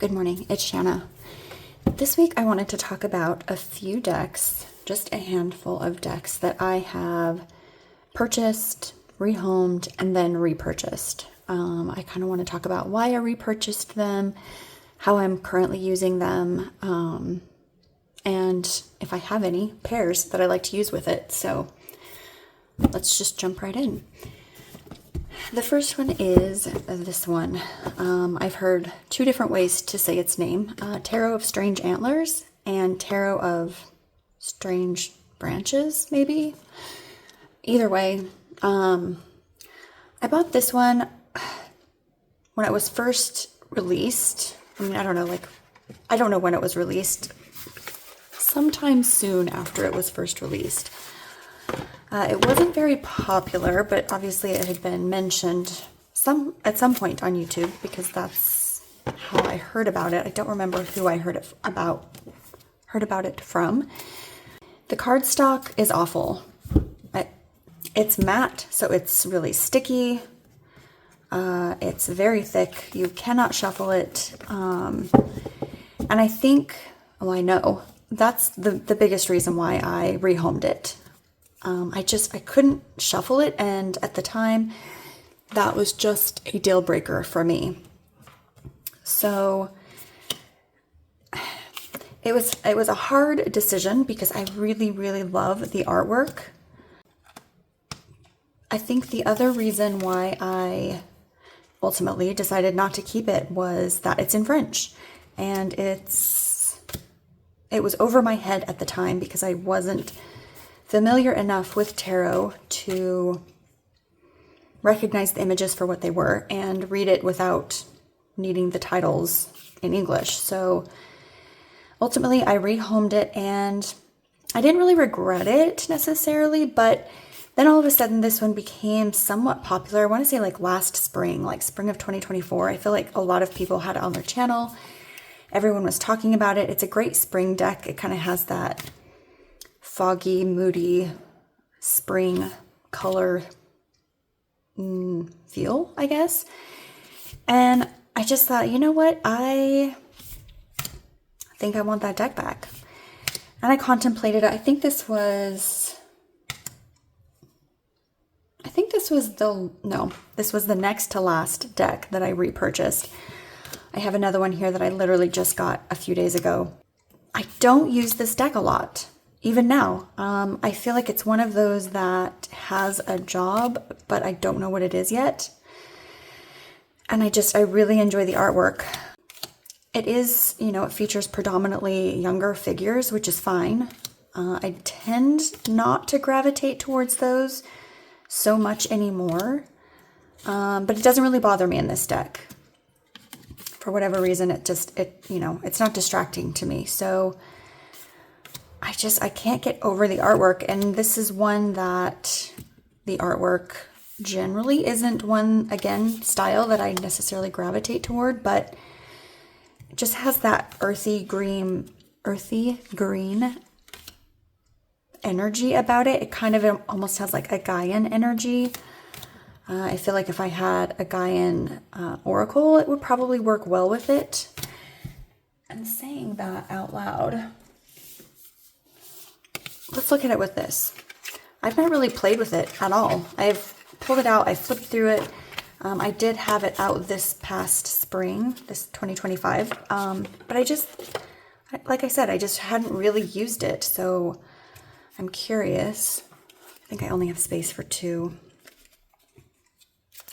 Good morning, it's Shanna. This week I wanted to talk about a few decks, just a handful of decks that I have purchased, rehomed, and then repurchased. I kind of want to talk about why I repurchased them, how I'm currently using them, and if I have any pairs that I like to use with it. So let's just jump right in. The first one is this one. I've heard two different ways to say its name. Tarot of Strange Antlers and Tarot of Strange Branches, maybe? Either way, I bought this one when it was first released. I mean, I don't know when it was released. Sometime soon after it was first released. It wasn't very popular, but obviously it had been mentioned at some point on YouTube because that's how I heard about it. I don't remember who I heard about it from. The cardstock is awful. It's matte, so it's really sticky. It's very thick. You cannot shuffle it. And I think, I know, that's the biggest reason why I rehomed it. I couldn't shuffle it, and at the time, that was just a deal breaker for me. So it was a hard decision because I really, really love the artwork. I think the other reason why I ultimately decided not to keep it was that it's in French, and it was over my head at the time because I wasn't familiar enough with tarot to recognize the images for what they were and read it without needing the titles in English. So ultimately I rehomed it, and I didn't really regret it necessarily, but then all of a sudden this one became somewhat popular. I want to say like last spring, like spring of 2024. I feel like a lot of people had it on their channel. Everyone was talking about it. It's a great spring deck. It kind of has that foggy, moody, spring color feel, I guess. And I just thought, you know what? I think I want that deck back. And I contemplated it. This was the next to last deck that I repurchased. I have another one here that I literally just got a few days ago. I don't use this deck a lot. Even now, I feel like it's one of those that has a job, but I don't know what it is yet. And I really enjoy the artwork. It is, it features predominantly younger figures, which is fine. I tend not to gravitate towards those so much anymore, but it doesn't really bother me in this deck. For whatever reason, it's not distracting to me. So I can't get over the artwork, and this is one that the artwork generally isn't one, again, style that I necessarily gravitate toward, but it just has that earthy green energy about it. It kind of almost has like a Gaian energy. I feel like if I had a Gaian oracle, it would probably work well with it. And saying that out loud, let's look at it with this. I've not really played with it at all. I've pulled it out, I flipped through it. I did have it out this past spring, this 2025. But like I said, I just hadn't really used it. So I'm curious. I think I only have space for two.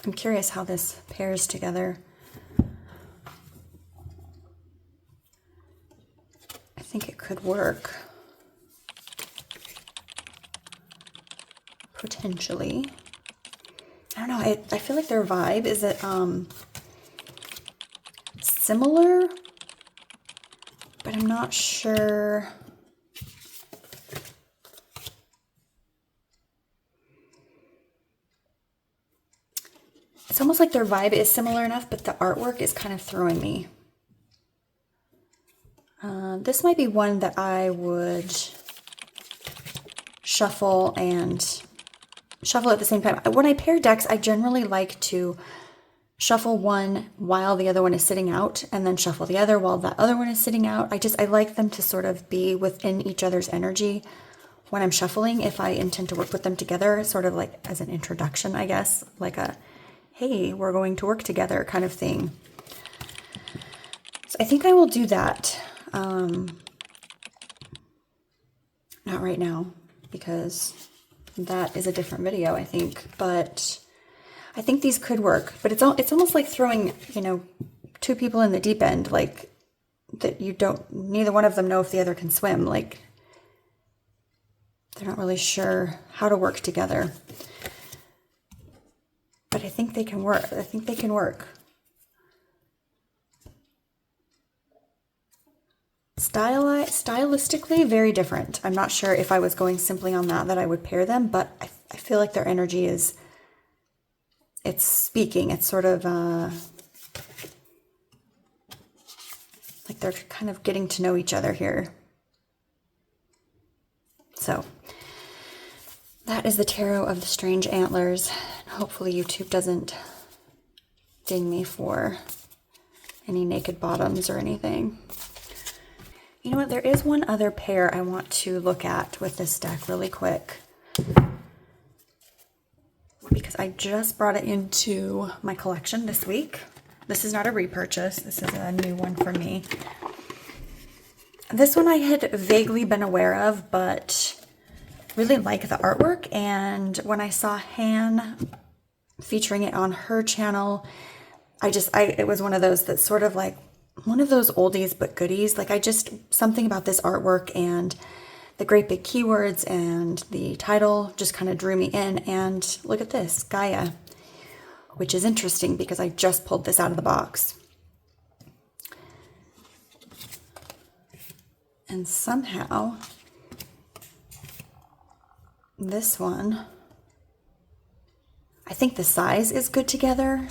I'm curious how this pairs together. I think it could work. Potentially. I don't know. I feel like their vibe is similar, but I'm not sure. It's almost like their vibe is similar enough, but the artwork is kind of throwing me. This might be one that I would shuffle at the same time. When I pair decks, I generally like to shuffle one while the other one is sitting out, and then shuffle the other while that other one is sitting out. I like them to sort of be within each other's energy when I'm shuffling, if I intend to work with them together, sort of like as an introduction, I guess, like a, hey, we're going to work together kind of thing. So I think I will do that. Not right now, because that is a different video, I think, but I think these could work. But it's almost like throwing, you know, two people in the deep end, like that neither one of them know if the other can swim, like they're not really sure how to work together. But I think they can work. I think they can work. Stylistically, very different. I'm not sure if I was going simply on that I would pair them, but I feel like their energy is, it's speaking. It's sort of like they're kind of getting to know each other here. So that is the Tarot of the Strange Antlers. Hopefully YouTube doesn't ding me for any naked bottoms or anything. You know what? There is one other pair I want to look at with this deck really quick, because I just brought it into my collection this week. This is not a repurchase. This is a new one for me. This one I had vaguely been aware of, but really like the artwork. And when I saw Han featuring it on her channel, it was one of those that's sort of like one of those oldies but goodies. Like something about this artwork and the great big keywords and the title just kind of drew me in. And look at this, Gaia, which is interesting because I just pulled this out of the box. And somehow this one, I think the size is good together.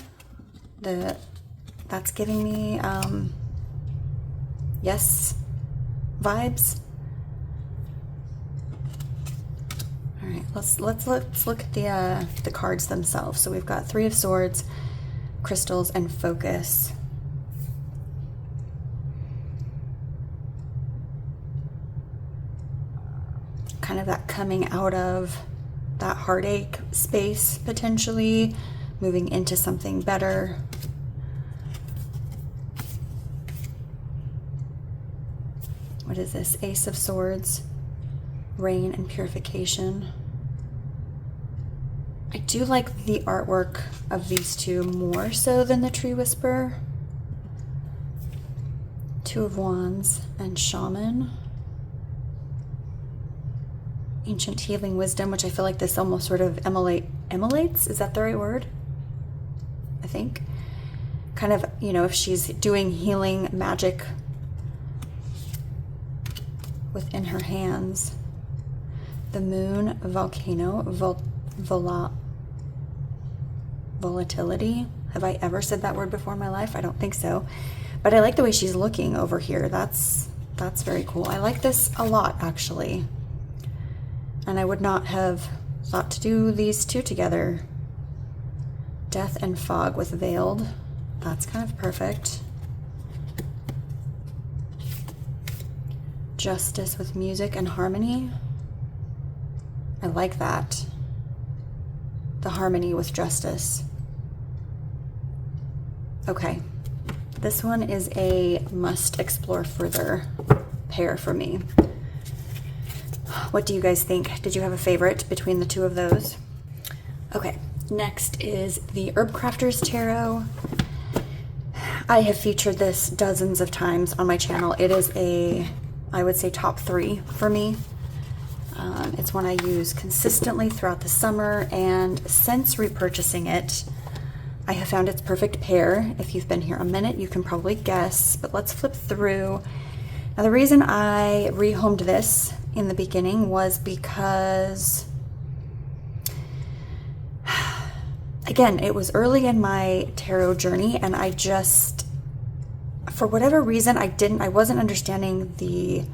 That's giving me yes vibes. All right, let's look at the cards themselves. So we've got Three of Swords, crystals, and focus. Kind of that coming out of that heartache space, potentially moving into something better. What is this? Ace of Swords, rain and purification. I do like the artwork of these two more so than the Tree Whisperer. Two of Wands and Shaman. Ancient Healing Wisdom, which I feel like this almost sort of emulates. Is that the right word? I think. Kind of, you know, if she's doing healing magic within her hands. The Moon, Volcano, Volatility. Have I ever said that word before in my life? I don't think so. But I like the way she's looking over here. That's very cool. I like this a lot, actually. And I would not have thought to do these two together. Death and Fog with Veiled. That's kind of perfect. Justice with Music and Harmony. I like that. The harmony with justice. Okay. This one is a must explore further pair for me. What do you guys think? Did you have a favorite between the two of those? Okay, next is the Herb Crafters Tarot. I have featured this dozens of times on my channel. It is I would say top 3 for me. It's one I use consistently throughout the summer, and since repurchasing it, I have found its perfect pair. If you've been here a minute, you can probably guess, but let's flip through. Now, the reason I rehomed this in the beginning was because, again, it was early in my tarot journey, and I just, for whatever reason, I wasn't understanding the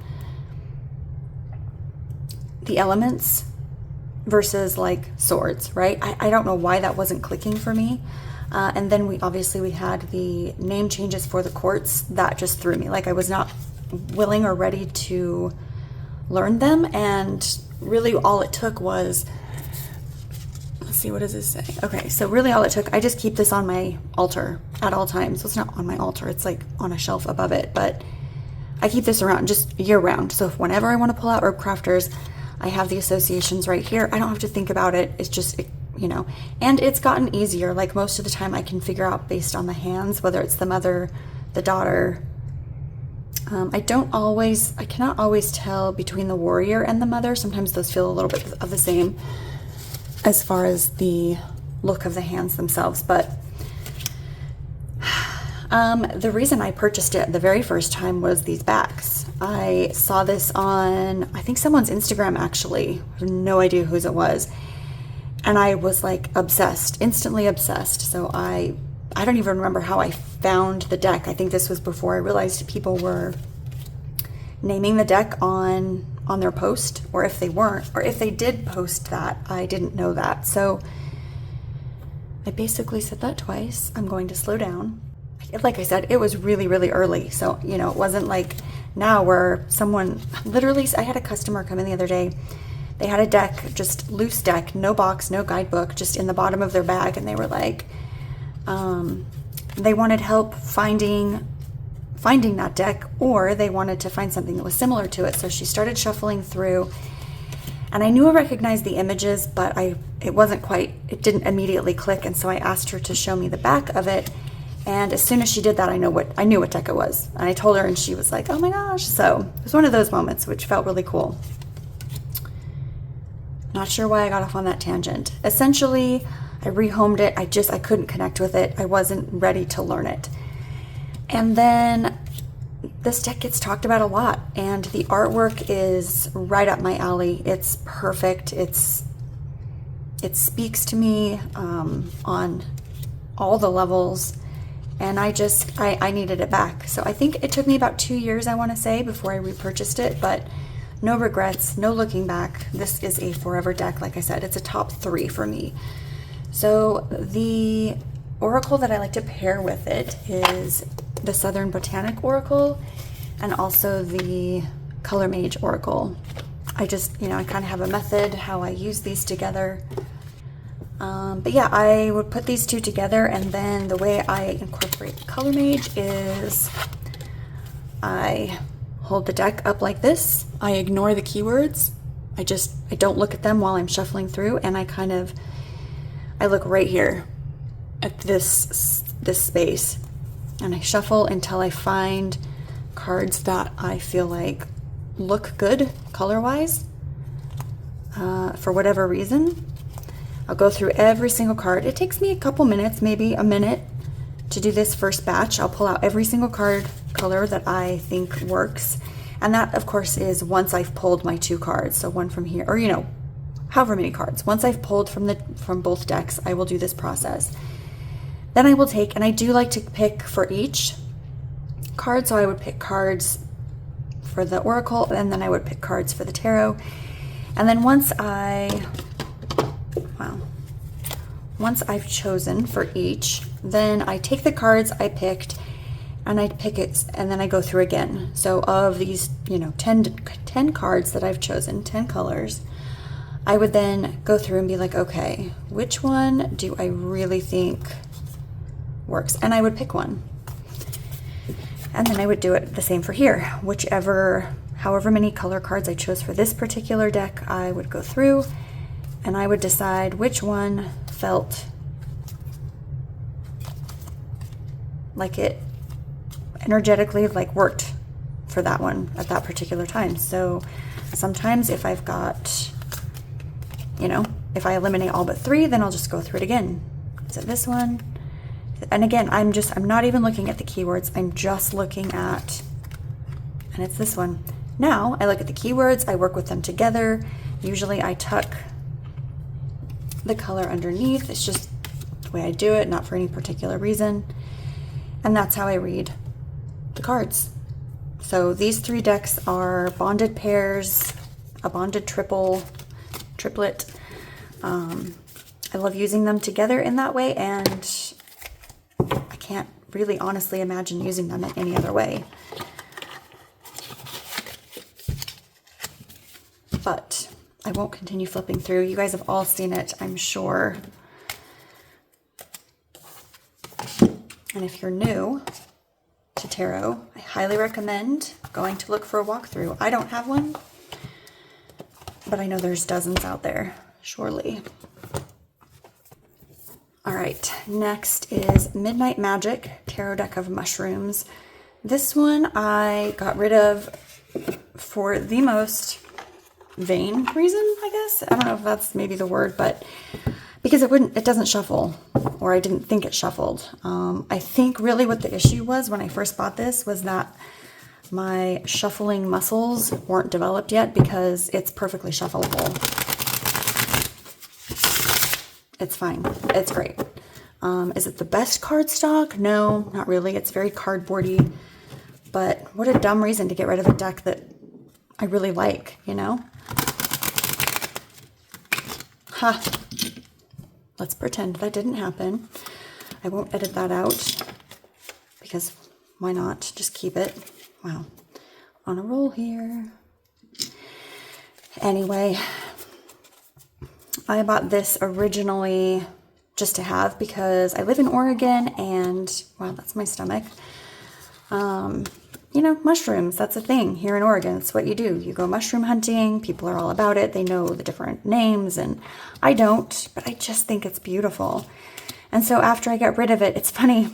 elements versus like swords, right? I don't know why that wasn't clicking for me. And then we had the name changes for the quartz. That just threw me. Like, I was not willing or ready to learn them. And really all it took was, let's see, what does this say? Okay, so really all it took, I just keep this on my altar at all times. So it's not on my altar, it's like on a shelf above it, but I keep this around just year round. So if whenever I want to pull out Herb Crafters, I have the associations right here. I don't have to think about it. It's just, you know, and it's gotten easier. Like, most of the time I can figure out based on the hands, whether it's the mother, the daughter. I cannot always tell between the warrior and the mother. Sometimes those feel a little bit of the same as far as the look of the hands themselves. But the reason I purchased it the very first time was these backs. I saw this on, I think, someone's Instagram, actually. I have no idea whose it was. And I was like obsessed, instantly obsessed. So I don't even remember how I found the deck. I think this was before I realized people were naming the deck on their post, or if they weren't, or if they did post that, I didn't know that. So I basically said that twice. I'm going to slow down. Like I said, it was really, really early. So, you know, it wasn't like now where someone literally, I had a customer come in the other day. They had a deck, just loose deck, no box, no guidebook, just in the bottom of their bag. And they were like, they wanted help finding that deck, or they wanted to find something that was similar to it. So she started shuffling through, and I knew I recognized the images, but it didn't immediately click. And so I asked her to show me the back of it. And as soon as she did that, I knew what deck it was. And I told her, and she was like, oh my gosh. So it was one of those moments, which felt really cool. Not sure why I got off on that tangent. Essentially, I rehomed it. I couldn't connect with it. I wasn't ready to learn it. And then this deck gets talked about a lot, and the artwork is right up my alley. It's perfect. It speaks to me on all the levels, and I needed it back. So I think it took me about 2 years, I want to say, before I repurchased it, but no regrets, no looking back. This is a forever deck. Like I said, it's a top 3 for me. So the oracle that I like to pair with it is the Southern Botanic Oracle, and also the Color Mage Oracle. I just, I kind of have a method how I use these together. But yeah, I would put these two together, and then the way I incorporate the Color Mage is I hold the deck up like this. I ignore the keywords. I don't look at them while I'm shuffling through, and I look right here at this space, and I shuffle until I find cards that I feel like look good color-wise for whatever reason. I'll go through every single card. It takes me a couple minutes, maybe a minute, to do this first batch. I'll pull out every single card color that I think works, and that, of course, is once I've pulled my 2 cards. So one from here, or however many cards. Once I've pulled from both decks, I will do this process. Then I will take, and I do like to pick for each card, so I would pick cards for the Oracle, and then I would pick cards for the Tarot. And then once I've chosen for each, then I take the cards I picked, and I pick it, and then I go through again. So of these, 10 cards that I've chosen, 10 colors, I would then go through and be like, okay, which one do I really think works? And I would pick one. And then I would do it the same for here. However many color cards I chose for this particular deck, I would go through, and I would decide which one felt like it energetically worked for that one at that particular time. So sometimes if I've got, if I eliminate all but 3, then I'll just go through it again. Is it this one? And again, I'm not even looking at the keywords. I'm just looking at, and it's this one. Now I look at the keywords, I work with them together. Usually I tuck the color underneath. It's just the way I do it, not for any particular reason. And that's how I read the cards. So these 3 decks are bonded pairs, a bonded triplet. I love using them together in that way, and can't really honestly imagine using them in any other way. But I won't continue flipping through. You guys have all seen it, I'm sure. And if you're new to tarot, I highly recommend going to look for a walkthrough. I don't have one, but I know there's dozens out there, surely. All right, next is Midnight Magic Tarot Deck of Mushrooms. This one I got rid of for the most vain reason, I guess. I don't know if that's maybe the word, but because it doesn't shuffle, or I didn't think it shuffled. I think really what the issue was when I first bought this was that my shuffling muscles weren't developed yet, because it's perfectly shuffleable. It's fine. It's great. Is it the best cardstock? No, not really. It's very cardboardy, but what a dumb reason to get rid of a deck that I really like, you know? Ha! Let's pretend that didn't happen. I won't edit that out, because why not? Just keep it. Wow. On a roll here. Anyway, I bought this originally just to have because I live in Oregon and, wow, that's my stomach. You know, mushrooms, that's a thing here in Oregon. It's what you do. You go mushroom hunting. People are all about it. They know the different names, and I don't, but I just think it's beautiful. And so after I got rid of it, it's funny.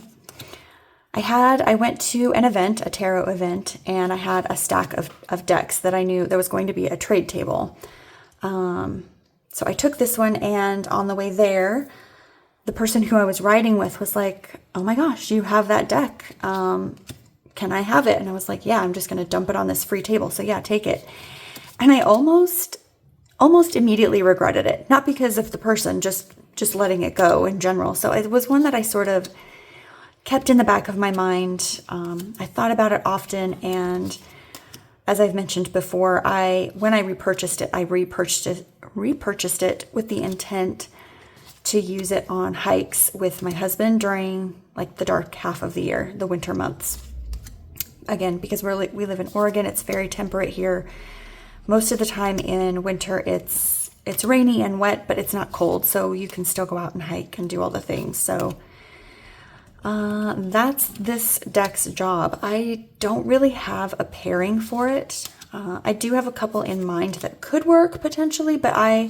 I went to an event, a tarot event, and I had a stack of decks that I knew there was going to be a trade table. So I took this one, and on the way there, the person who I was riding with was like, "Oh my gosh, you have that deck. Can I have it?" And I was like, "Yeah, I'm just going to dump it on this free table. So yeah, take it." And I almost immediately regretted it. Not because of the person, just letting it go in general. So it was one that I sort of kept in the back of my mind. I thought about it often, and as I've mentioned before, when I repurchased it, I repurchased it with the intent to use it on hikes with my husband during like the dark half of the year, the winter months. Again, because we live in Oregon, it's very temperate here. Most of the time in winter, it's rainy and wet, but it's not cold, so you can still go out and hike and do all the things. So that's this deck's job. I don't really have a pairing for it. I do have a couple in mind that could work potentially, but I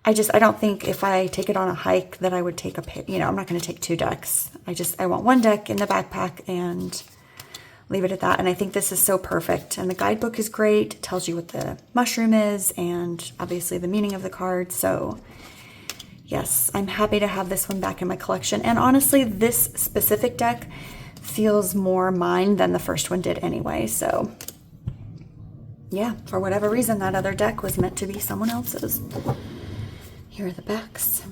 don't think if I take it on a hike that I would take a pair. You know, I'm not going to take two decks. I want one deck in the backpack and leave it at that. And I think this is so perfect. And the guidebook is great. It tells you what the mushroom is and obviously the meaning of the card. So yes, I'm happy to have this one back in my collection. And honestly, this specific deck feels more mine than the first one did anyway. So yeah, for whatever reason, that other deck was meant to be someone else's. Here are the backs.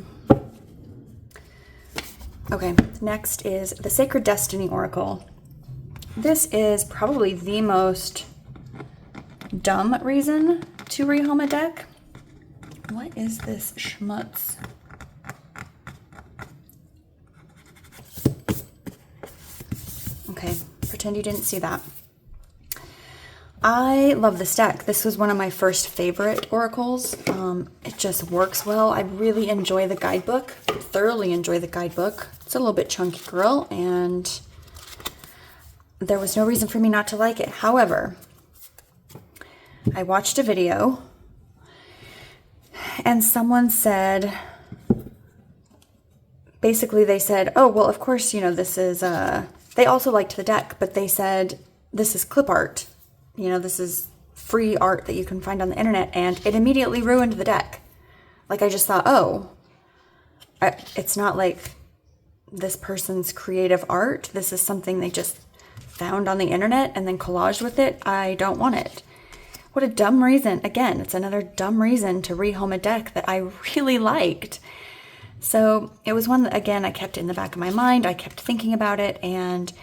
Okay, next is the Sacred Destiny Oracle. This is probably the most dumb reason to rehome a deck. What is this schmutz? Okay, pretend you didn't see that. I love this deck. This was one of my first favorite oracles. It just works well. I really enjoy the guidebook. Thoroughly enjoy the guidebook. It's a little bit chunky, girl, and there was no reason for me not to like it. However, I watched a video and someone said, basically they said, "Oh, well, of course, you know, this is, they also liked the deck, but they said, this is clip art. You know, this is free art that you can find on the internet," and it immediately ruined the deck. Like, I just thought, oh, it's not like this person's creative art. This is something they just found on the internet and then collaged with it. I don't want it. What a dumb reason. Again, it's another dumb reason to rehome a deck that I really liked. So it was one that, again, I kept in the back of my mind. I kept thinking about it, and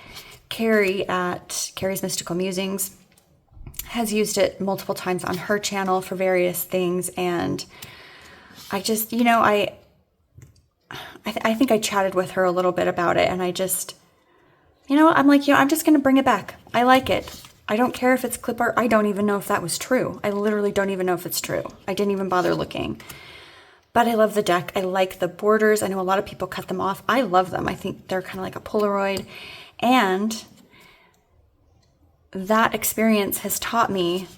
Carrie at Carrie's Mystical Musings has used it multiple times on her channel for various things, and I just, you know, I think I chatted with her a little bit about it, and I just you know, I'm like, I'm just going to bring it back. I like it. I don't care if it's clip art. I don't even know if that was true. I literally don't even know if it's true. I didn't even bother looking. But I love the deck. I like the borders. I know a lot of people cut them off. I love them. I think they're kind of like a Polaroid. And that experience has taught me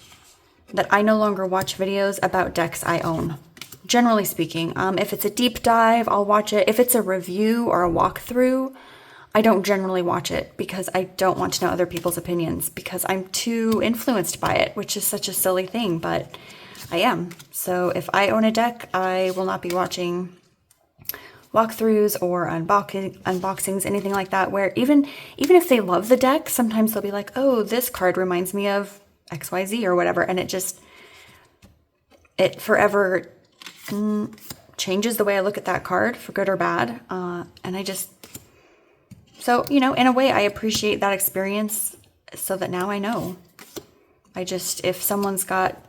that I no longer watch videos about decks I own. Generally speaking, if it's a deep dive, I'll watch it. If it's a review or a walkthrough, I don't generally watch it because I don't want to know other people's opinions because I'm too influenced by it, which is such a silly thing, but I am. So if I own a deck, I will not be watching walkthroughs or unboxings, anything like that, where even if they love the deck, sometimes they'll be like, oh, this card reminds me of XYZ or whatever, and it forever changes the way I look at that card, for good or bad. So, you know, in a way, I appreciate that experience so that now I know. If someone's got,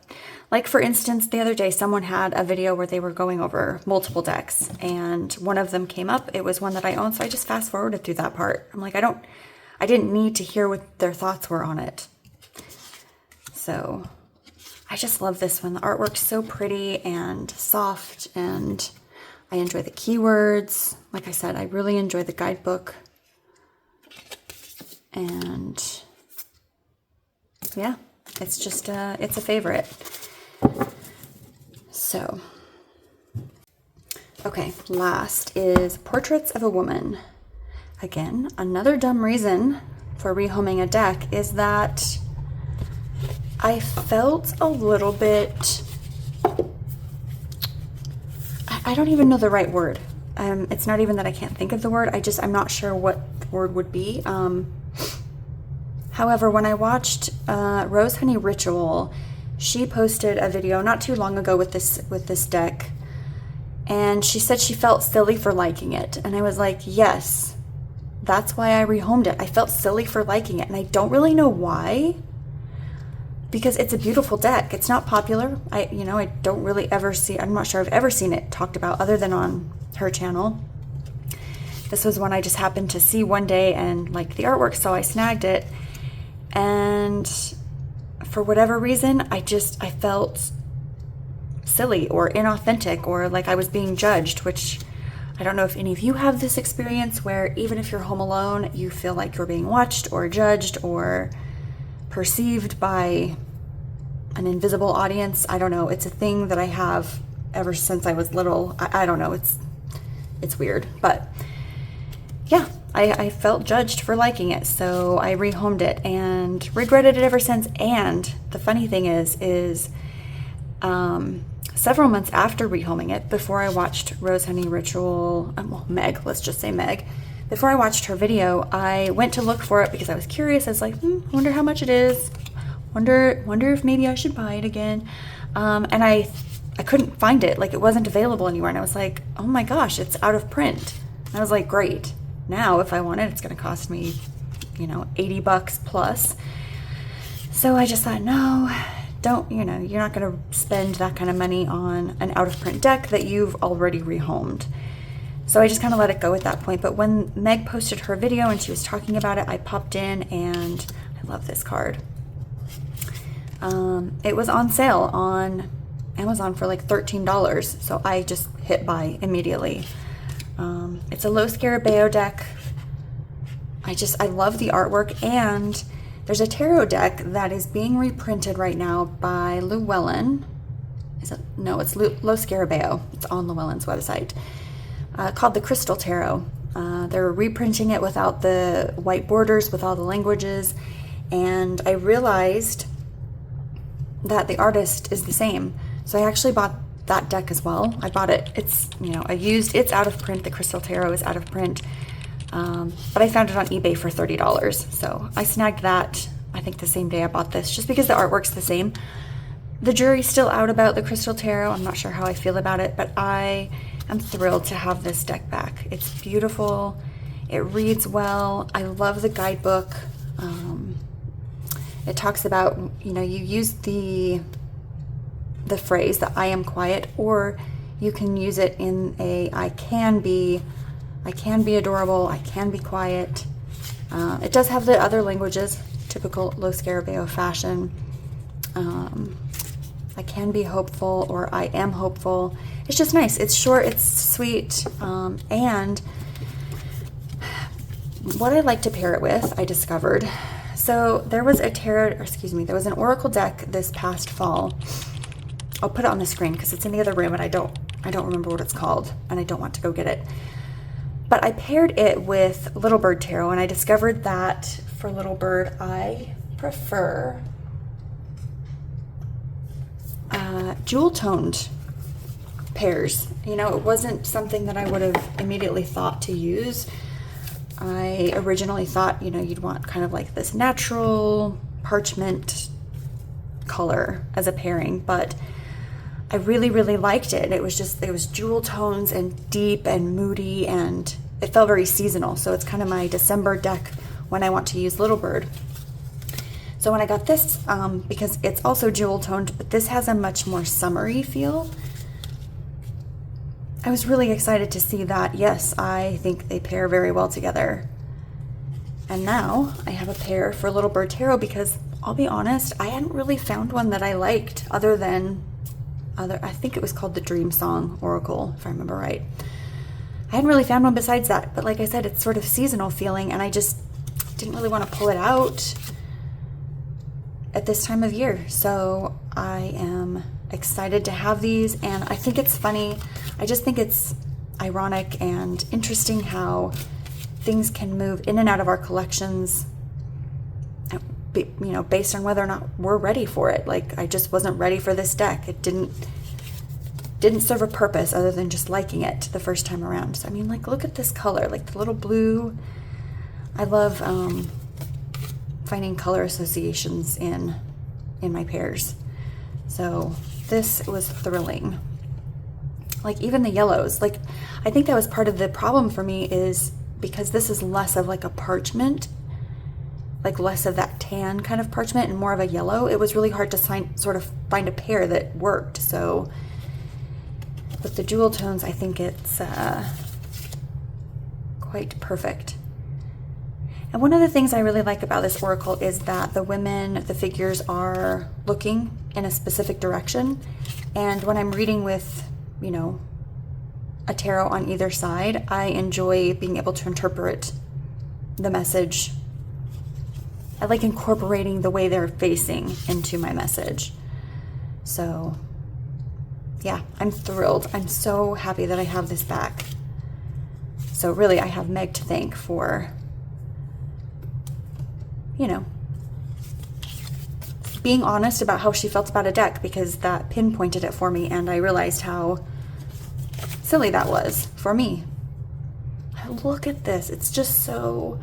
like for instance, the other day, someone had a video where they were going over multiple decks and one of them came up. It was one that I own, so I just fast forwarded through that part. I'm like, I didn't need to hear what their thoughts were on it. So I just love this one. The artwork's so pretty and soft, and I enjoy the keywords. Like I said, I really enjoy the guidebook. And yeah, it's just, it's a favorite. So, okay, last is Portraits of a Woman. Again, another dumb reason for rehoming a deck is that I felt a little bit, I don't even know the right word. It's not even that I can't think of the word. I'm not sure what word would be. However, when I watched Rose Honey Ritual, she posted a video not too long ago with this deck, and she said she felt silly for liking it. And I was like, yes, that's why I rehomed it. I felt silly for liking it, and I don't really know why, because it's a beautiful deck. It's not popular. I don't really ever see, I'm not sure I've ever seen it talked about other than on her channel. This was one I just happened to see one day and liked the artwork, so I snagged it. And for whatever reason, I felt silly or inauthentic, or like I was being judged, which I don't know if any of you have this experience where even if you're home alone, you feel like you're being watched or judged or perceived by an invisible audience. I don't know. It's a thing that I have ever since I was little. I don't know. It's weird, but yeah, I felt judged for liking it, so I rehomed it and regretted it ever since. And the funny thing is several months after rehoming it, before I watched Rose Honey Ritual, Meg, let's just say Meg, before I watched her video, I went to look for it because I was curious. I was like, wonder how much it is. Wonder if maybe I should buy it again. And I couldn't find it. Like, it wasn't available anywhere. And I was like, oh my gosh, it's out of print. And I was like, great. Now, if I want it, it's going to cost me, $80 plus. So I just thought, no, you're not going to spend that kind of money on an out of print deck that you've already rehomed. So I just kind of let it go at that point. But when Meg posted her video and she was talking about it, I popped in, and I love this card. It was on sale on Amazon for like $13. So I just hit buy immediately. It's a Lo Scarabeo deck. I love the artwork, and there's a tarot deck that is being reprinted right now by Llewellyn. No, it's Lo Scarabeo. It's on Llewellyn's website. Called the Crystal Tarot. They're reprinting it without the white borders, with all the languages, and I realized that the artist is the same. So I actually bought that deck as well. I bought it. It's out of print. The Crystal Tarot is out of print. But I found it on eBay for $30. So I snagged that, I think the same day I bought this, just because the artwork's the same. The jury's still out about the Crystal Tarot. I'm not sure how I feel about it, but I am thrilled to have this deck back. It's beautiful. It reads well. I love the guidebook. It talks about, you use the phrase that I am quiet, or you can use it in I can be adorable, I can be quiet. It does have the other languages, typical Lo Scarabeo fashion. I can be hopeful, or I am hopeful. It's just nice. It's short, it's sweet, and what I like to pair it with, I discovered. So there was a tarot, or excuse me, there was an oracle deck this past fall. I'll put it on the screen because it's in the other room and I don't remember what it's called, and I don't want to go get it. But I paired it with Little Bird Tarot, and I discovered that for Little Bird, I prefer jewel-toned pairs. You know, it wasn't something that I would have immediately thought to use. I originally thought, you know, you'd want kind of like this natural parchment color as a pairing, but I really, really liked it. It was jewel tones and deep and moody, and it felt very seasonal. So it's kind of my December deck when I want to use Little Bird. So when I got this, because it's also jewel toned, but this has a much more summery feel, I was really excited to see that. Yes, I think they pair very well together. And now I have a pair for Little Bird Tarot because I'll be honest, I hadn't really found one that I liked other than I think it was called the Dream Song Oracle, if I remember right. I hadn't really found one besides that, but like I said, it's sort of seasonal feeling, and I just didn't really want to pull it out at this time of year. So I am excited to have these, and I think it's funny. I just think it's ironic and interesting how things can move in and out of our collections, you know, based on whether or not we're ready for it. Like, I just wasn't ready for this deck. It didn't serve a purpose other than just liking it the first time around. So I mean, like, look at this color, like the little blue. I love finding color associations in my pairs. So this was thrilling. Like, even the yellows, like, I think that was part of the problem for me, is because this is less of like a parchment, like less of that tan kind of parchment and more of a yellow. It was really hard to sort of find a pair that worked. So with the jewel tones, I think it's quite perfect. And one of the things I really like about this oracle is that the figures are looking in a specific direction. And when I'm reading with, you know, a tarot on either side, I enjoy being able to interpret the message. I like incorporating the way they're facing into my message. So yeah, I'm thrilled. I'm so happy that I have this back. So really, I have Meg to thank for, you know, being honest about how she felt about a deck, because that pinpointed it for me, and I realized how silly that was for me. Look at this. It's just so,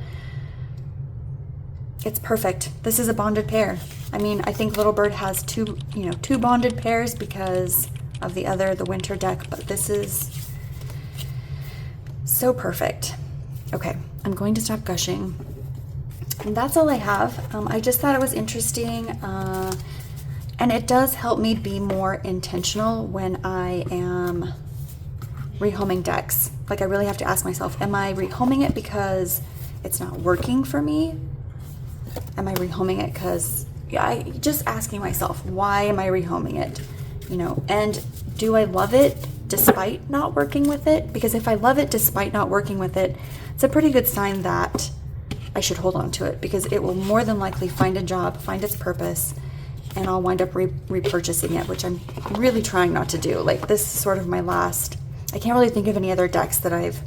it's perfect. This is a bonded pair. I mean, I think Little Bird has two bonded pairs because of the winter deck, but this is so perfect. Okay, I'm going to stop gushing. And that's all I have. I just thought it was interesting, and it does help me be more intentional when I am rehoming decks. Like, I really have to ask myself, am I rehoming it because it's not working for me? Am I rehoming it because, just asking myself, why am I rehoming it? You know, and do I love it despite not working with it? Because if I love it despite not working with it, it's a pretty good sign that I should hold on to it, because it will more than likely find a job, find its purpose, and I'll wind up repurchasing it, which I'm really trying not to do. Like, this is sort of my last, I can't really think of any other decks that I've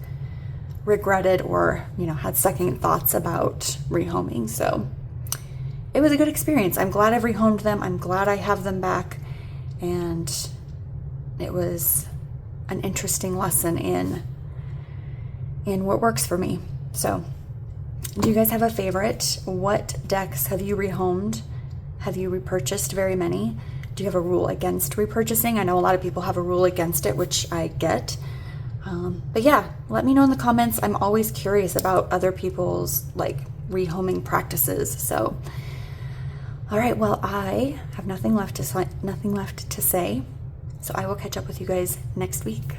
regretted or, you know, had second thoughts about rehoming. So it was a good experience. I'm glad I've rehomed them. I'm glad I have them back. And it was an interesting lesson in what works for me. So do you guys have a favorite? What decks have you rehomed? Have you repurchased very many? Do you have a rule against repurchasing? I know a lot of people have a rule against it, which I get. But yeah, let me know in the comments. I'm always curious about other people's like rehoming practices. So, all right, well, I have nothing left to say. So I will catch up with you guys next week.